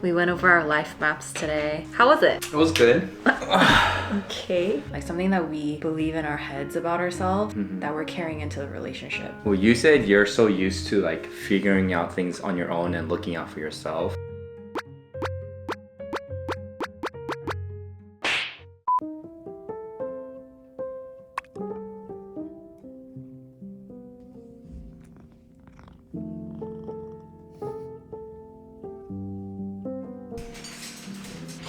We went over our life maps today. How was it? It was good. Okay. Like something that we believe in our heads about ourselves that we're carrying into the relationship. Well, you said you're so used to like figuring out things on your own and looking out for yourself.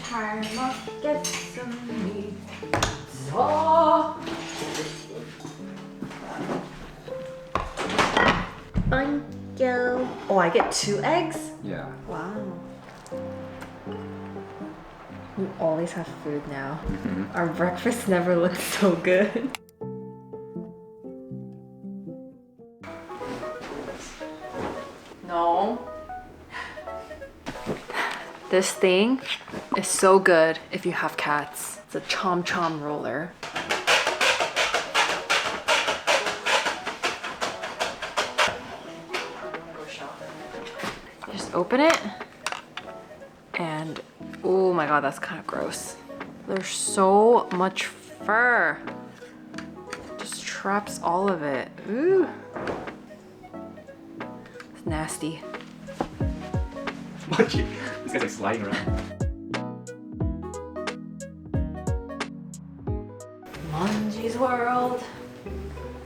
Time to get some meat. Oh. Thank you. Oh, I get 2 eggs? Yeah. Wow. We always have food now. Our breakfast never looks so good. No. This thing is so good if you have cats. It's a chom chom roller. You just open it and oh my god, that's kind of gross. There's so much fur. Just traps all of it. Ooh. It's nasty. This guy's like sliding around. Manji's world.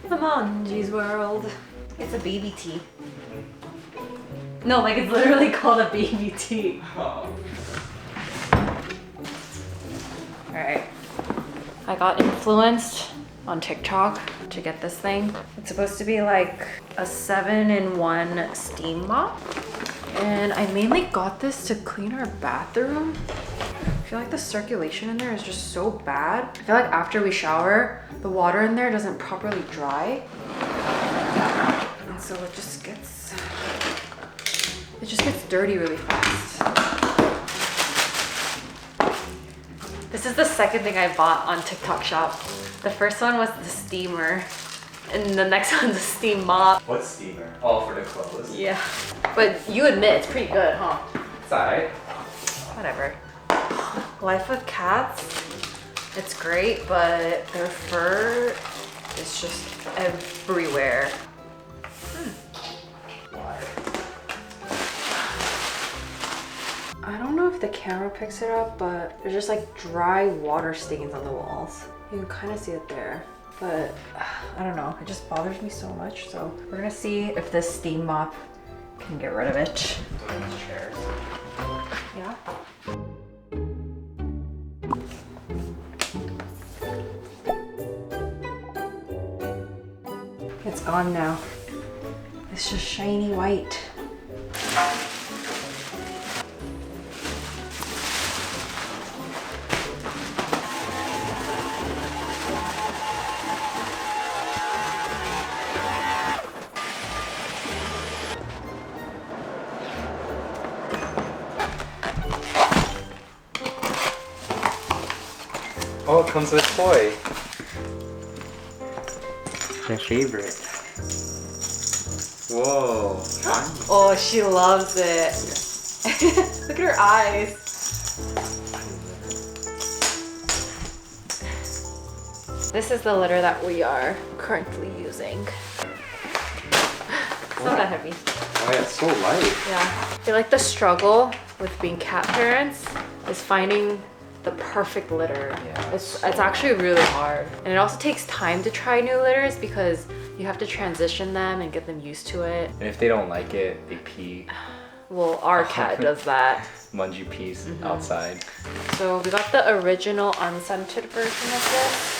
The Manji's world. It's a baby tea. No, like it's literally called a baby tea. Alright. I got influenced on TikTok to get this thing. It's supposed to be like a 7-in-1 steam mop. And I mainly got this to clean our bathroom. I feel like the circulation in there is just so bad. I feel like after we shower, the water in there doesn't properly dry. And so it just gets dirty really fast. This is the second thing I bought on TikTok shop. The first one was the steamer. And the next one's a steam mop. What's steamer? All for the clothes. Yeah. But you admit it's pretty good, huh? It's alright. Whatever. Life with cats, it's great, but their fur is just everywhere. I don't know if the camera picks it up, but there's just like dry water stains on the walls. You can kind of see it there, but I don't know. It just bothers me so much. So we're gonna see if this steam mop can get rid of it. Chairs. Yeah. It's gone now. It's just shiny white. Oh, it comes with a toy. My favorite. Whoa. Oh, she loves it. Look at her eyes. This is the litter that we are currently using. It's not that heavy. Oh yeah, it's so light. Yeah. I feel like the struggle with being cat parents is finding the perfect litter. Yeah, It's actually really hard. And it also takes time to try new litters because you have to transition them and get them used to it. And if they don't like it, they pee. Well, our cat does that. Mungie pees outside. So we got the original unscented version of this.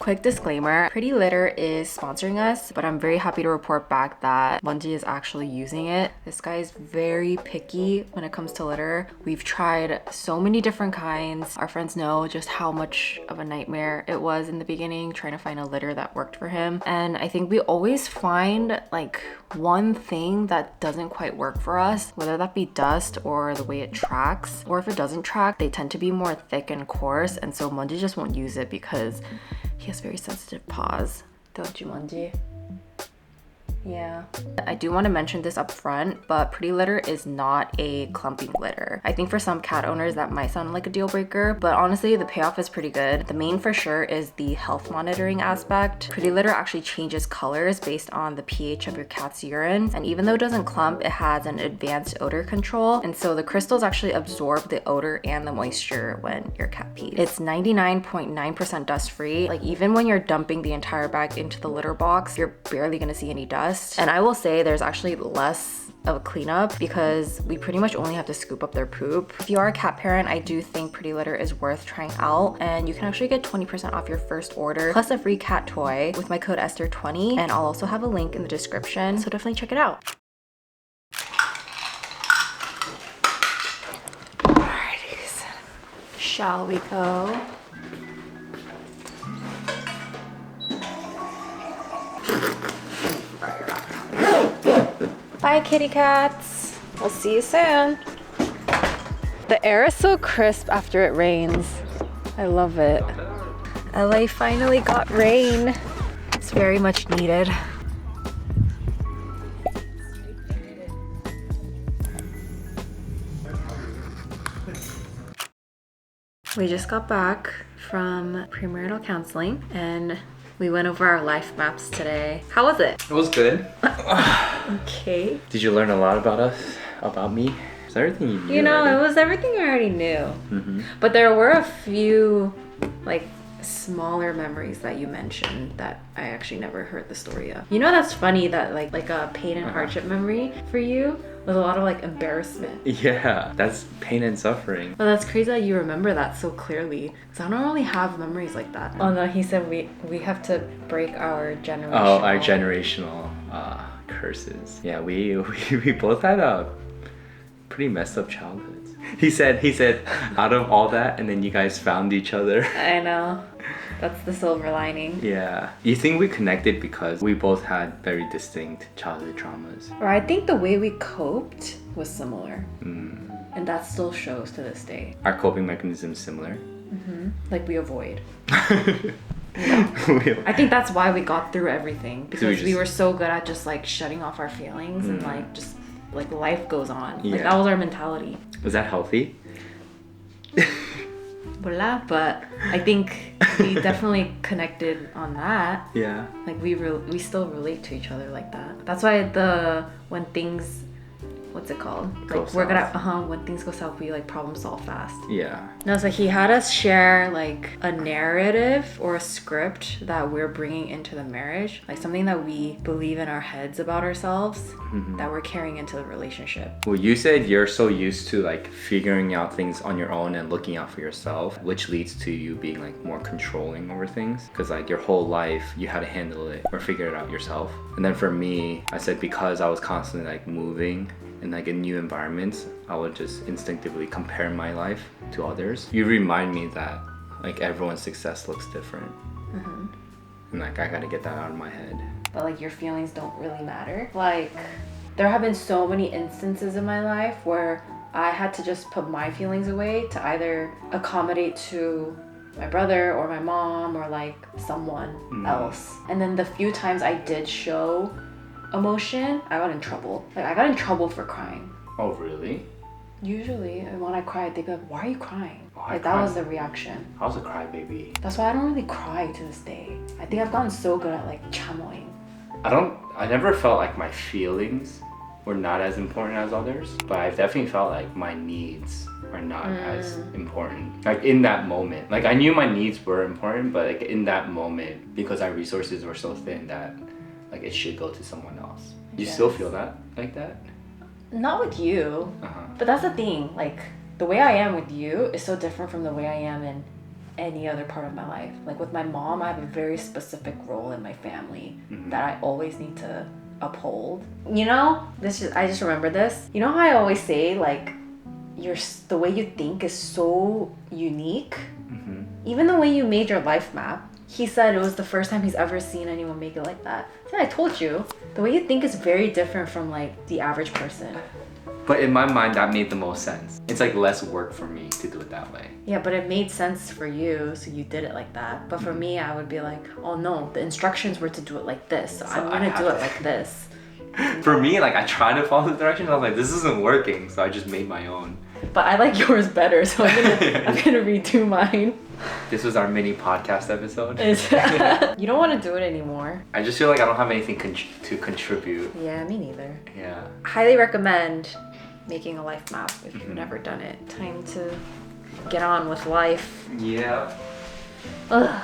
Quick disclaimer, Pretty Litter is sponsoring us, but I'm very happy to report back that Munji is actually using it. This guy is very picky when it comes to litter. We've tried so many different kinds. Our friends know just how much of a nightmare it was in the beginning trying to find a litter that worked for him. And I think we always find like one thing that doesn't quite work for us, whether that be dust or the way it tracks, or if it doesn't track, they tend to be more thick and coarse, and so Munji just won't use it because he has very sensitive paws. Don't you, Munji? Yeah. I do want to mention this up front, but Pretty Litter is not a clumping litter. I think for some cat owners that might sound like a deal breaker, but honestly the payoff is pretty good. The main for sure is the health monitoring aspect. Pretty Litter actually changes colors based on the pH of your cat's urine, and even though it doesn't clump, it has an advanced odor control, and so the crystals actually absorb the odor and the moisture when your cat pees. It's 99.9% dust free. Like even when you're dumping the entire bag into the litter box, you're barely gonna see any dust. And I will say there's actually less of a cleanup because we pretty much only have to scoop up their poop. If you are a cat parent, I do think Pretty Litter is worth trying out, and you can actually get 20% off your first order plus a free cat toy with my code Esther20, and I'll also have a link in the description, so definitely check it out. Alrighties, shall we go? Bye, kitty cats. We'll see you soon. The air is so crisp after it rains. I love it. LA finally got rain. It's very much needed. We just got back from premarital counseling and we went over our life maps today. How was it? It was good. Okay. Did you learn a lot about us? About me? Is everything you knew? You know, already? it was everything I already knew. But there were a few like smaller memories that you mentioned that I actually never heard the story of. You know, that's funny that like a pain and hardship memory for you was a lot of like embarrassment. Yeah, that's pain and suffering. But that's crazy that you remember that so clearly, because I don't really have memories like that. Oh no, he said we have to break our generational... Oh, our generational curses. Yeah, we both had a pretty messed up childhoods. He said out of all that, and then you guys found each other. I know. That's the silver lining. Yeah. You think we connected because we both had very distinct childhood traumas? Or I think the way we coped was similar. And that still shows to this day. Our coping mechanism is similar? Like we avoid. I think that's why we got through everything, because we were so good at just like shutting off our feelings and like just like life goes on. Like that was our mentality. Was that healthy? Voila, but I think we definitely connected on that. Yeah. Like we still relate to each other like that. That's why when things, what's it called? Like we're gonna when things go south, we like problem solve fast. Yeah. No, so he had us share like a narrative or a script that we're bringing into the marriage, like something that we believe in our heads about ourselves that we're carrying into the relationship. Well, you said you're so used to like figuring out things on your own and looking out for yourself, which leads to you being like more controlling over things, because like your whole life you had to handle it or figure it out yourself. And then for me, I said because I was constantly like moving and like in new environments, I would just instinctively compare my life to others. You remind me that like everyone's success looks different. And like I gotta get that out of my head. But like your feelings don't really matter. Like there have been so many instances in my life where I had to just put my feelings away to either accommodate to my brother or my mom or like someone else. And then the few times I did show emotion, I got in trouble. Like I got in trouble for crying. Oh really? Usually, and when I cried, they'd be like, "Why are you crying?" Like that was the reaction. I was a crybaby. That's why I don't really cry to this day. I think I've gotten so good at like chamoying. I never felt like my feelings were not as important as others, but I've definitely felt like my needs are not as important. Like in that moment, like I knew my needs were important, but like in that moment, because our resources were so thin that like it should go to someone else. You still feel that like that? Not with you, but that's the thing. Like the way I am with you is so different from the way I am in any other part of my life. Like with my mom, I have a very specific role in my family that I always need to uphold. You know, I just remember this. You know how I always say like the way you think is so unique? Even the way you made your life map, he said it was the first time he's ever seen anyone make it like that. So I told you, the way you think is very different from like the average person. But in my mind, that made the most sense. It's like less work for me to do it that way. Yeah, but it made sense for you, so you did it like that. But for me, I would be like, oh no, the instructions were to do it like this, so I'm gonna do it like this. For me, like I tried to follow the directions, I was like, this isn't working, so I just made my own. But I like yours better, so I'm gonna redo mine. This was our mini podcast episode. You don't want to do it anymore. I just feel like I don't have anything to contribute. Yeah, me neither. Yeah. Highly recommend making a life map if you've never done it. Time to get on with life. Yeah. Ugh.